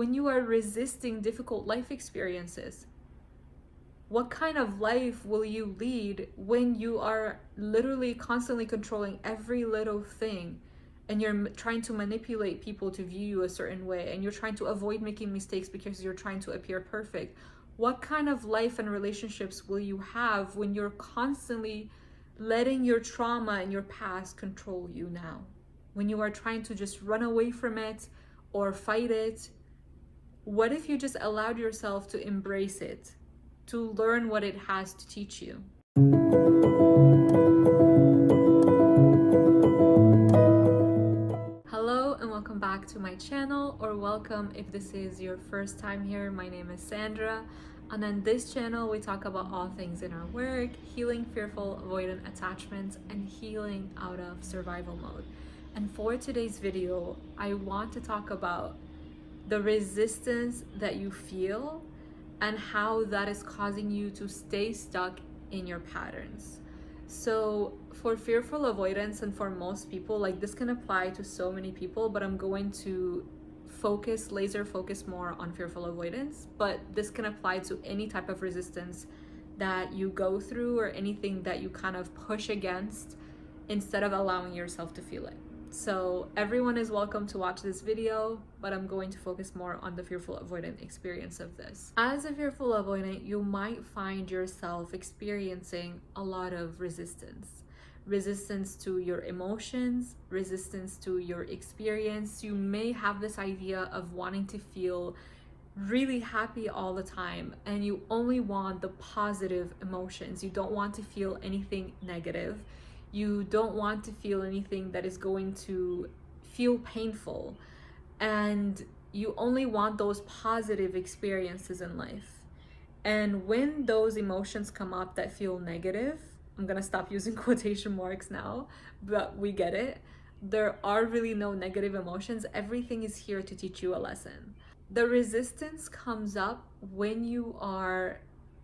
when you are resisting difficult life experiences? What kind of life will you lead when you are literally constantly controlling every little thing, and you're trying to manipulate people to view you a certain way, and you're trying to avoid making mistakes because you're trying to appear perfect? What kind of life and relationships will you have when you're constantly letting your trauma and your past control you now? When you are trying to just run away from it or fight it? What if you just allowed yourself to embrace it, to learn what it has to teach you? Hello and welcome back to my channel, or welcome if this is your first time here. My name is Sandra, and on this channel we talk about all things in our work, healing fearful avoidant attachments, and healing out of survival mode. And for today's video, I want to talk about the resistance that you feel and how that is causing you to stay stuck in your patterns. So for fearful avoidance, and for most people, like, this can apply to so many people, but I'm going to laser focus more on fearful avoidance, but this can apply to any type of resistance that you go through, or anything that you kind of push against instead of allowing yourself to feel it. So everyone is welcome to watch this video, but I'm going to focus more on the fearful avoidant experience of this. As a fearful avoidant, you might find yourself experiencing a lot of resistance to your emotions, resistance to your experience. You may have this idea of wanting to feel really happy all the time, and you only want the positive emotions. You don't want to feel anything negative. You don't want to feel anything that is going to feel painful, and you only want those positive experiences in life. And when those emotions come up that feel negative, I'm gonna stop using quotation marks now, but we get it. There are really no negative emotions. Everything is here to teach you a lesson. The resistance comes up when you are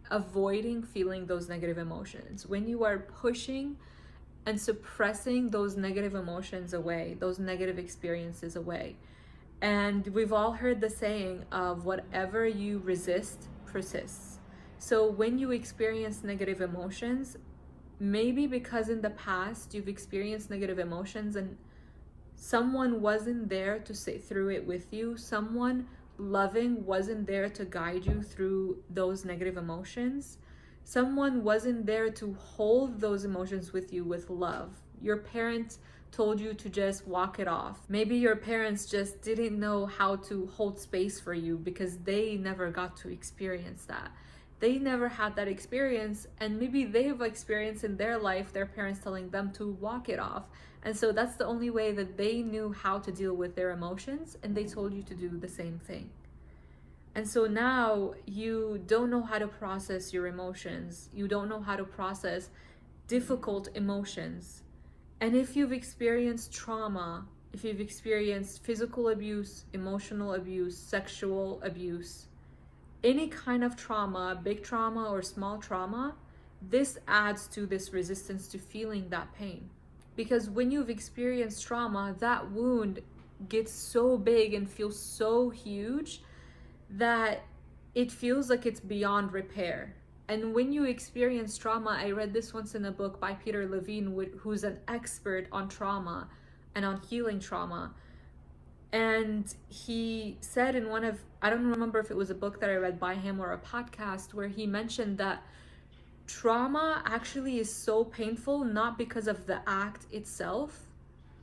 avoiding feeling those negative emotions, when you are pushing and suppressing those negative emotions away, those negative experiences away. And we've all heard the saying of whatever you resist persists. So when you experience negative emotions, maybe because in the past you've experienced negative emotions and someone wasn't there to sit through it with you, someone loving wasn't there to guide you through those negative emotions, someone wasn't there to hold those emotions with you with love. Your parents told you to just walk it off. Maybe your parents just didn't know how to hold space for you because they never got to experience that. They never had that experience, and maybe they've experienced in their life their parents telling them to walk it off. And so that's the only way that they knew how to deal with their emotions, and they told you to do the same thing. And so now you don't know how to process your emotions. You don't know how to process difficult emotions. And if you've experienced trauma, if you've experienced physical abuse, emotional abuse, sexual abuse, any kind of trauma, big trauma or small trauma, this adds to this resistance to feeling that pain. Because when you've experienced trauma, that wound gets so big and feels so huge that it feels like it's beyond repair. And when you experience trauma, I read this once in a book by Peter Levine, who's an expert on trauma and on healing trauma. And he said in one of, I don't remember if it was a book that I read by him or a podcast, where he mentioned that trauma actually is so painful, not because of the act itself,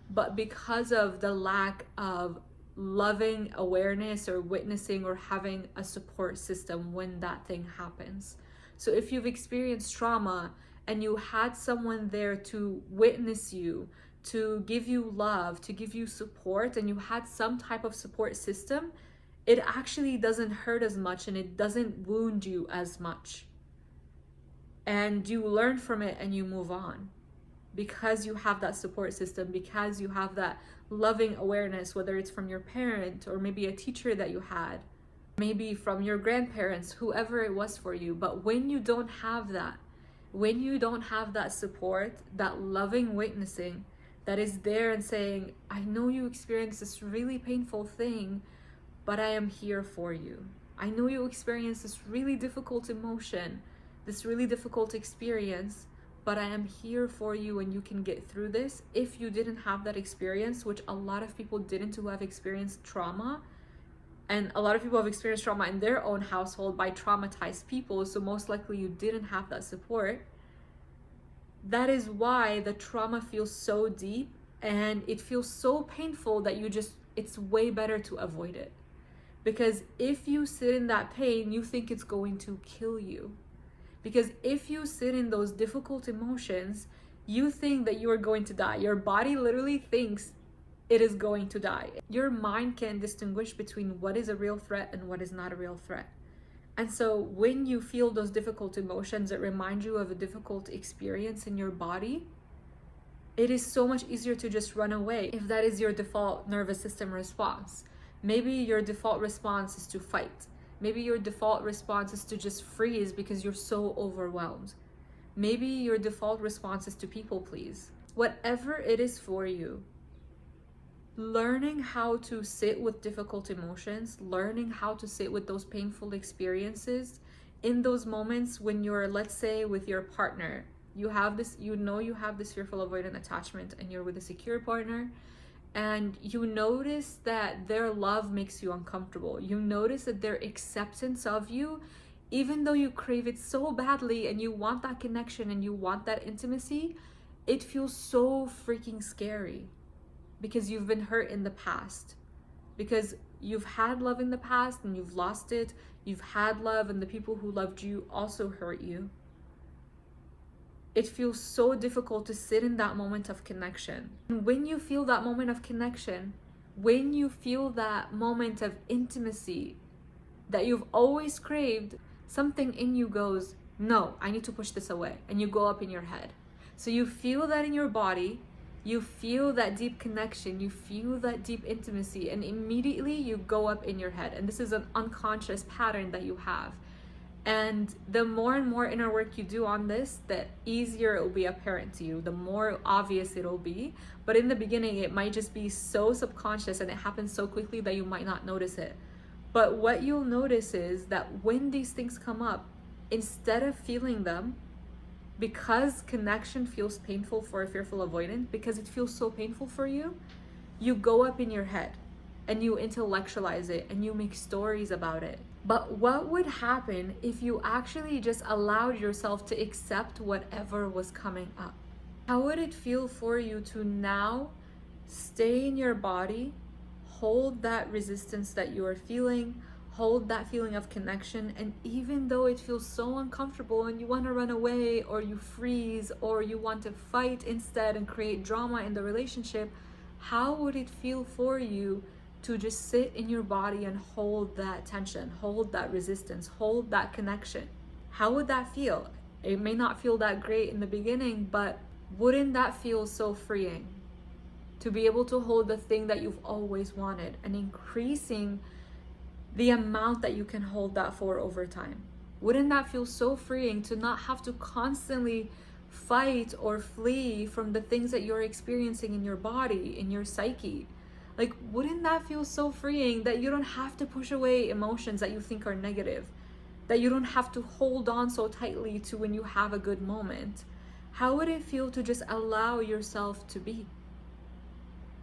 but because of the lack of loving awareness or witnessing or having a support system when that thing happens. So if you've experienced trauma and you had someone there to witness you, to give you love, to give you support, and you had some type of support system, it actually doesn't hurt as much and it doesn't wound you as much. And you learn from it and you move on, because you have that support system, because you have that loving awareness, whether it's from your parent or maybe a teacher that you had, maybe from your grandparents, whoever it was for you. But when you don't have that, when you don't have that support, that loving witnessing that is there and saying, I know you experienced this really painful thing, but I am here for you. I know you experience this really difficult emotion, this really difficult experience, but I am here for you and you can get through this. If you didn't have that experience, which a lot of people didn't, who have experienced trauma, and a lot of people have experienced trauma in their own household by traumatized people, so most likely you didn't have that support. That is why the trauma feels so deep and it feels so painful that it's way better to avoid it. Because if you sit in that pain, you think it's going to kill you. Because if you sit in those difficult emotions, you think that you are going to die. Your body literally thinks it is going to die. Your mind can't distinguish between what is a real threat and what is not a real threat. And so when you feel those difficult emotions that remind you of a difficult experience in your body, it is so much easier to just run away if that is your default nervous system response. Maybe your default response is to fight. Maybe your default response is to just freeze because you're so overwhelmed. Maybe your default response is to people please. Whatever it is for you, learning how to sit with difficult emotions, learning how to sit with those painful experiences in those moments when you're, let's say, with your partner, you have this fearful avoidant attachment and you're with a secure partner, and you notice that their love makes you uncomfortable. You notice that their acceptance of you, even though you crave it so badly and you want that connection and you want that intimacy, it feels so freaking scary because you've been hurt in the past. Because you've had love in the past and you've lost it. You've had love and the people who loved you also hurt you. It feels so difficult to sit in that moment of connection. And when you feel that moment of connection, when you feel that moment of intimacy that you've always craved, something in you goes, no, I need to push this away. And you go up in your head. So you feel that in your body, you feel that deep connection, you feel that deep intimacy, and immediately you go up in your head. And this is an unconscious pattern that you have. And the more and more inner work you do on this, the easier it will be apparent to you, the more obvious it'll be. But in the beginning, it might just be so subconscious and it happens so quickly that you might not notice it. But what you'll notice is that when these things come up, instead of feeling them, because connection feels painful for a fearful avoidant, because it feels so painful for you, you go up in your head and you intellectualize it and you make stories about it. But what would happen if you actually just allowed yourself to accept whatever was coming up? How would it feel for you to now stay in your body, hold that resistance that you are feeling, hold that feeling of connection, and even though it feels so uncomfortable and you want to run away or you freeze or you want to fight instead and create drama in the relationship, how would it feel for you to just sit in your body and hold that tension, hold that resistance, hold that connection? How would that feel? It may not feel that great in the beginning, but wouldn't that feel so freeing? To be able to hold the thing that you've always wanted and increasing the amount that you can hold that for over time. Wouldn't that feel so freeing to not have to constantly fight or flee from the things that you're experiencing in your body, in your psyche? Like, wouldn't that feel so freeing that you don't have to push away emotions that you think are negative, that you don't have to hold on so tightly to when you have a good moment? How would it feel to just allow yourself to be?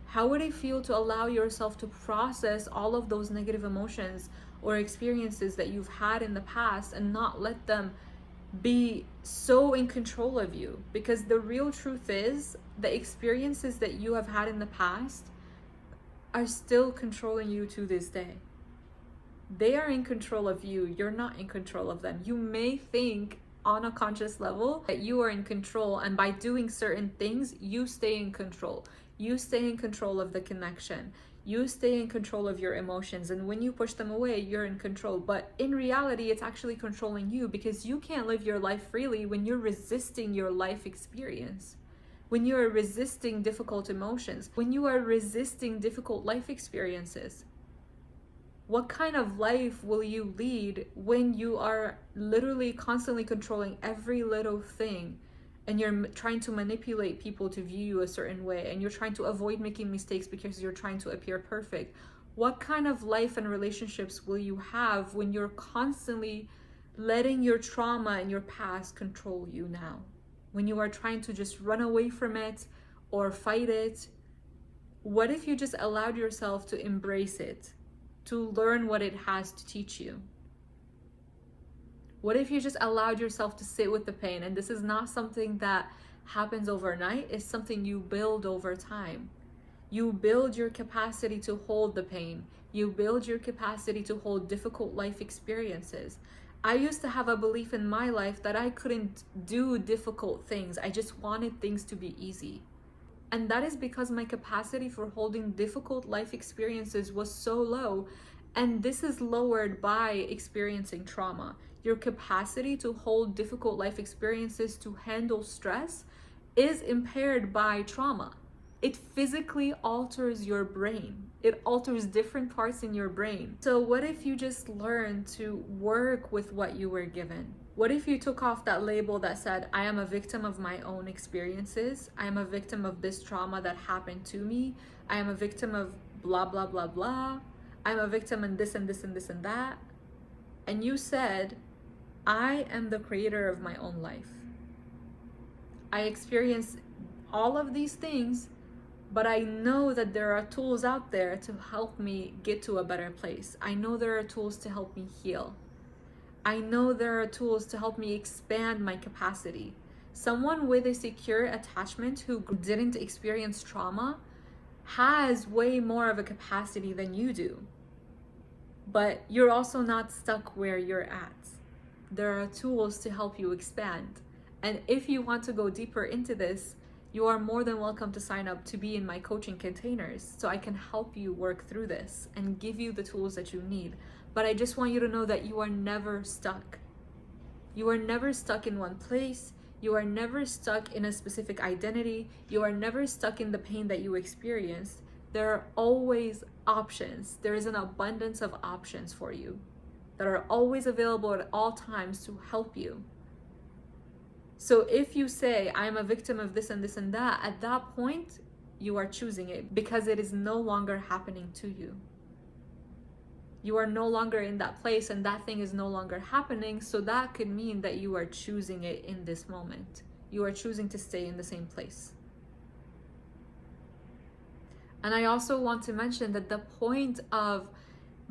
How would it feel to allow yourself to process all of those negative emotions or experiences that you've had in the past and not let them be so in control of you? Because the real truth is, the experiences that you have had in the past are still controlling you to this day. They are in control of you. You're not in control of them. You may think on a conscious level that you are in control, and by doing certain things, you stay in control. You stay in control of the connection. You stay in control of your emotions. And when you push them away, you're in control. But in reality, it's actually controlling you, because you can't live your life freely when you're resisting your life experience. When you are resisting difficult emotions, when you are resisting difficult life experiences. What kind of life will you lead when you are literally constantly controlling every little thing, and you're trying to manipulate people to view you a certain way, and you're trying to avoid making mistakes because you're trying to appear perfect? What kind of life and relationships will you have when you're constantly letting your trauma and your past control you now? When you are trying to just run away from it or fight it? What if you just allowed yourself to embrace it, to learn what it has to teach you? What if you just allowed yourself to sit with the pain? And this is not something that happens overnight, it's something you build over time. You build your capacity to hold the pain. You build your capacity to hold difficult life experiences. I used to have a belief in my life that I couldn't do difficult things. I just wanted things to be easy. And that is because my capacity for holding difficult life experiences was so low. And this is lowered by experiencing trauma. Your capacity to hold difficult life experiences, to handle stress, is impaired by trauma. It physically alters your brain. It alters different parts in your brain. So what if you just learn to work with what you were given? What if you took off that label that said, I am a victim of my own experiences. I am a victim of this trauma that happened to me. I am a victim of blah, blah, blah, blah. I'm a victim in this and this and this and that. And you said, I am the creator of my own life. I experience all of these things, but I know that there are tools out there to help me get to a better place. I know there are tools to help me heal. I know there are tools to help me expand my capacity. Someone with a secure attachment who didn't experience trauma has way more of a capacity than you do. But you're also not stuck where you're at. There are tools to help you expand. And if you want to go deeper into this, you are more than welcome to sign up to be in my coaching containers so I can help you work through this and give you the tools that you need. But I just want you to know that you are never stuck. You are never stuck in one place. You are never stuck in a specific identity. You are never stuck in the pain that you experienced. There are always options. There is an abundance of options for you that are always available at all times to help you. So if you say, I am a victim of this and this and that, at that point, you are choosing it because it is no longer happening to you. You are no longer in that place and that thing is no longer happening. So that could mean that you are choosing it in this moment. You are choosing to stay in the same place. And I also want to mention that the point of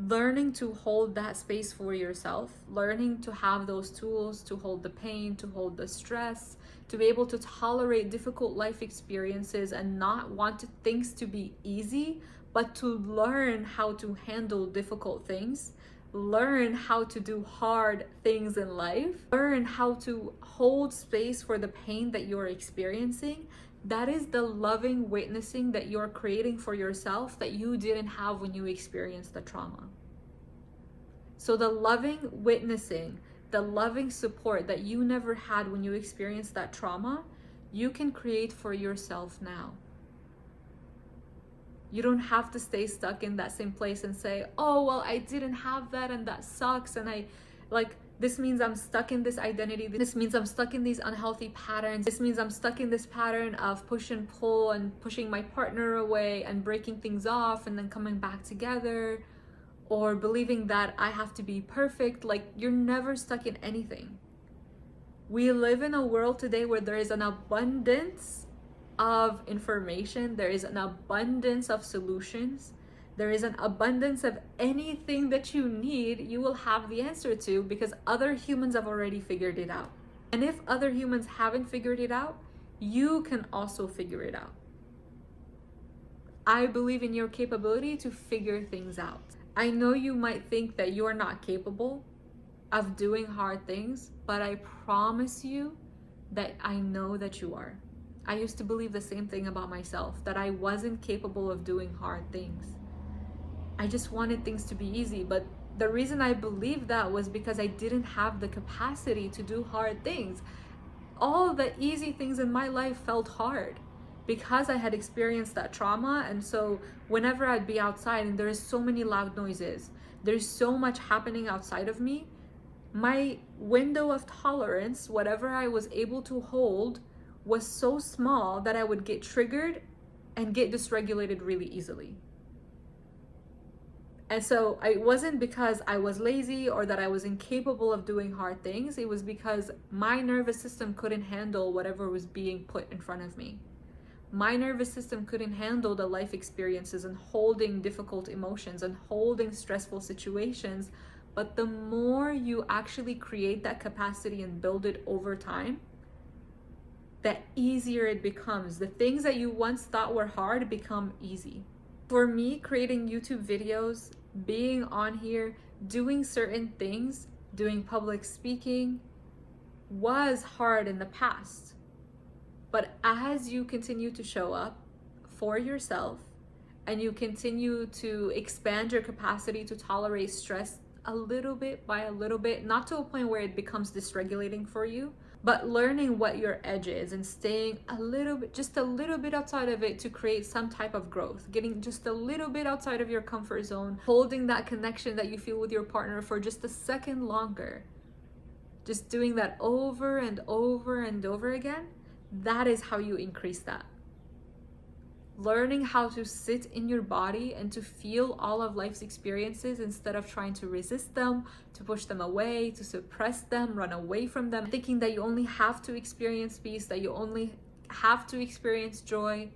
learning to hold that space for yourself, learning to have those tools to hold the pain, to hold the stress, to be able to tolerate difficult life experiences and not want things to be easy, but to learn how to handle difficult things, learn how to do hard things in life, learn how to hold space for the pain that you're experiencing. That is the loving witnessing that you're creating for yourself that you didn't have when you experienced the trauma. So the loving witnessing, the loving support that you never had when you experienced that trauma, you can create for yourself now. You don't have to stay stuck in that same place and say, oh, well, I didn't have that and that sucks. And this means I'm stuck in this identity. This means I'm stuck in these unhealthy patterns. This means I'm stuck in this pattern of push and pull and pushing my partner away and breaking things off and then coming back together, or believing that I have to be perfect. You're never stuck in anything. We live in a world today where there is an abundance of information. There is an abundance of solutions. There is an abundance of anything that you need, you will have the answer to, because other humans have already figured it out. And if other humans haven't figured it out, you can also figure it out. I believe in your capability to figure things out. I know you might think that you are not capable of doing hard things, but I promise you that I know that you are. I used to believe the same thing about myself, that I wasn't capable of doing hard things. I just wanted things to be easy, but the reason I believed that was because I didn't have the capacity to do hard things. All the easy things in my life felt hard because I had experienced that trauma. And so whenever I'd be outside and there's so many loud noises, there's so much happening outside of me, my window of tolerance, whatever I was able to hold, was so small that I would get triggered and get dysregulated really easily. And so it wasn't because I was lazy or that I was incapable of doing hard things. It was because my nervous system couldn't handle whatever was being put in front of me. My nervous system couldn't handle the life experiences and holding difficult emotions and holding stressful situations. But the more you actually create that capacity and build it over time, the easier it becomes. The things that you once thought were hard become easy. For me, creating YouTube videos, being on here, doing certain things, doing public speaking was hard in the past. But as you continue to show up for yourself and you continue to expand your capacity to tolerate stress a little bit by a little bit, not to a point where it becomes dysregulating for you, but learning what your edge is and staying a little bit, just a little bit outside of it to create some type of growth, getting just a little bit outside of your comfort zone, holding that connection that you feel with your partner for just a second longer, just doing that over and over and over again. That is how you increase that. Learning how to sit in your body and to feel all of life's experiences instead of trying to resist them, to push them away, to suppress them, run away from them, thinking that you only have to experience peace, that you only have to experience joy,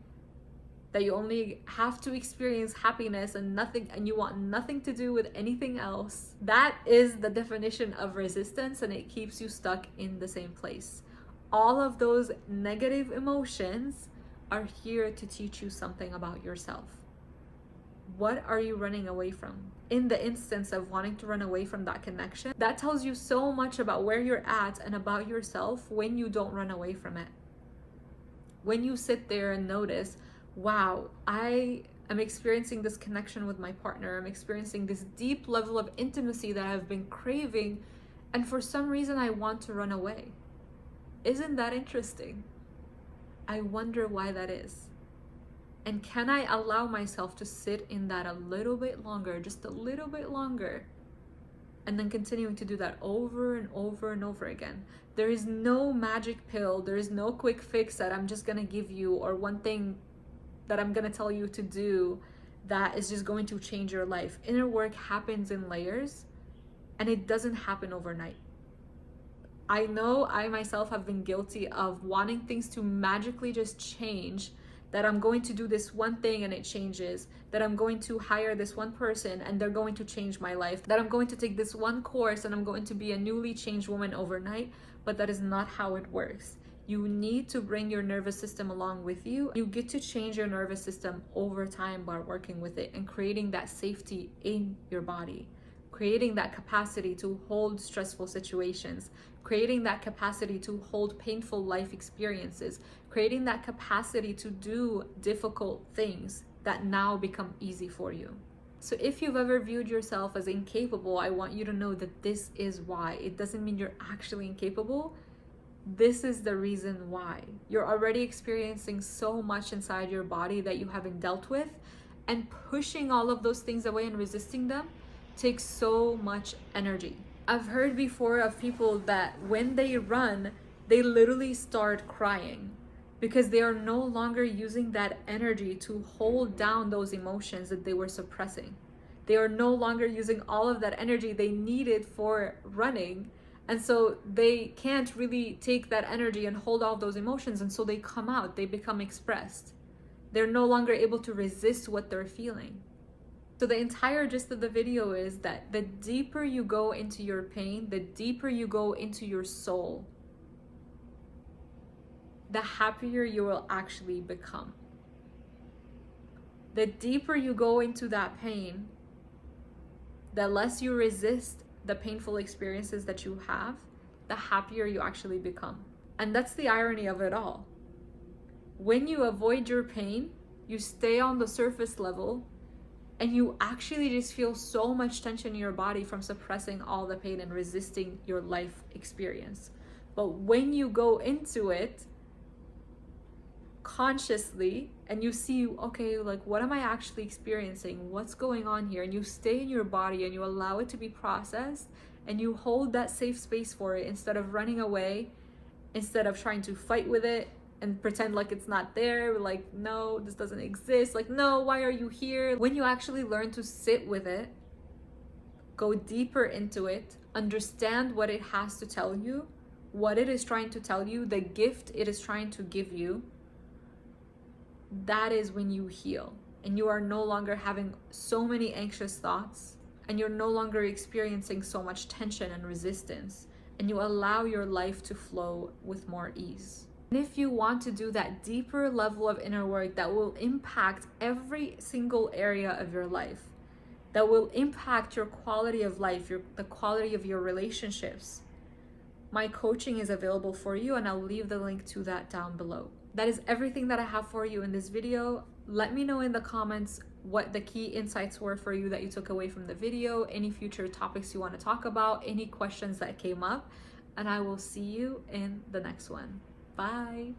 that you only have to experience happiness and nothing, and you want nothing to do with anything else. That is the definition of resistance, and it keeps you stuck in the same place. All of those negative emotions are here to teach you something about yourself. What are you running away from? In the instance of wanting to run away from that connection, that tells you so much about where you're at and about yourself when you don't run away from it. When you sit there and notice, wow, I am experiencing this connection with my partner. I'm experiencing this deep level of intimacy that I've been craving, and for some reason I want to run away. Isn't that interesting? I wonder why that is. And can I allow myself to sit in that a little bit longer, just a little bit longer, and then continuing to do that over and over and over again? There is no magic pill. There is no quick fix that I'm just going to give you, or one thing that I'm going to tell you to do that is just going to change your life. Inner work happens in layers, and it doesn't happen overnight. I know I myself have been guilty of wanting things to magically just change, that I'm going to do this one thing and it changes, that I'm going to hire this one person and they're going to change my life, that I'm going to take this one course and I'm going to be a newly changed woman overnight. But that is not how it works. You need to bring your nervous system along with you. You get to change your nervous system over time by working with it and creating that safety in your body, creating that capacity to hold stressful situations, creating that capacity to hold painful life experiences, creating that capacity to do difficult things that now become easy for you. So if you've ever viewed yourself as incapable, I want you to know that this is why. It doesn't mean you're actually incapable. This is the reason why. You're already experiencing so much inside your body that you haven't dealt with, and pushing all of those things away and resisting them takes so much energy. I've heard before of people that when they run, they literally start crying because they are no longer using that energy to hold down those emotions that they were suppressing. They are no longer using all of that energy they needed for running. And so they can't really take that energy and hold all of those emotions. And so they come out, they become expressed. They're no longer able to resist what they're feeling. So the entire gist of the video is that the deeper you go into your pain, the deeper you go into your soul, the happier you will actually become. The deeper you go into that pain, the less you resist the painful experiences that you have, the happier you actually become. And that's the irony of it all. When you avoid your pain, you stay on the surface level, and you actually just feel so much tension in your body from suppressing all the pain and resisting your life experience. But when you go into it consciously and you see, okay, like, what am I actually experiencing? What's going on here? And you stay in your body and you allow it to be processed, and you hold that safe space for it instead of running away, instead of trying to fight with it and pretend like it's not there, like, no, this doesn't exist, like, no, why are you here? When you actually learn to sit with it go deeper into it, understand what it has to tell you, what it is trying to tell you, the gift it is trying to give you, that is when you heal. And you are no longer having so many anxious thoughts, and you're no longer experiencing so much tension and resistance, and you allow your life to flow with more ease. And if you want to do that deeper level of inner work that will impact every single area of your life, that will impact your quality of life, the quality of your relationships, my coaching is available for you, and I'll leave the link to that down below. That is everything that I have for you in this video. Let me know in the comments what the key insights were for you that you took away from the video, any future topics you want to talk about, any questions that came up, and I will see you in the next one. Bye.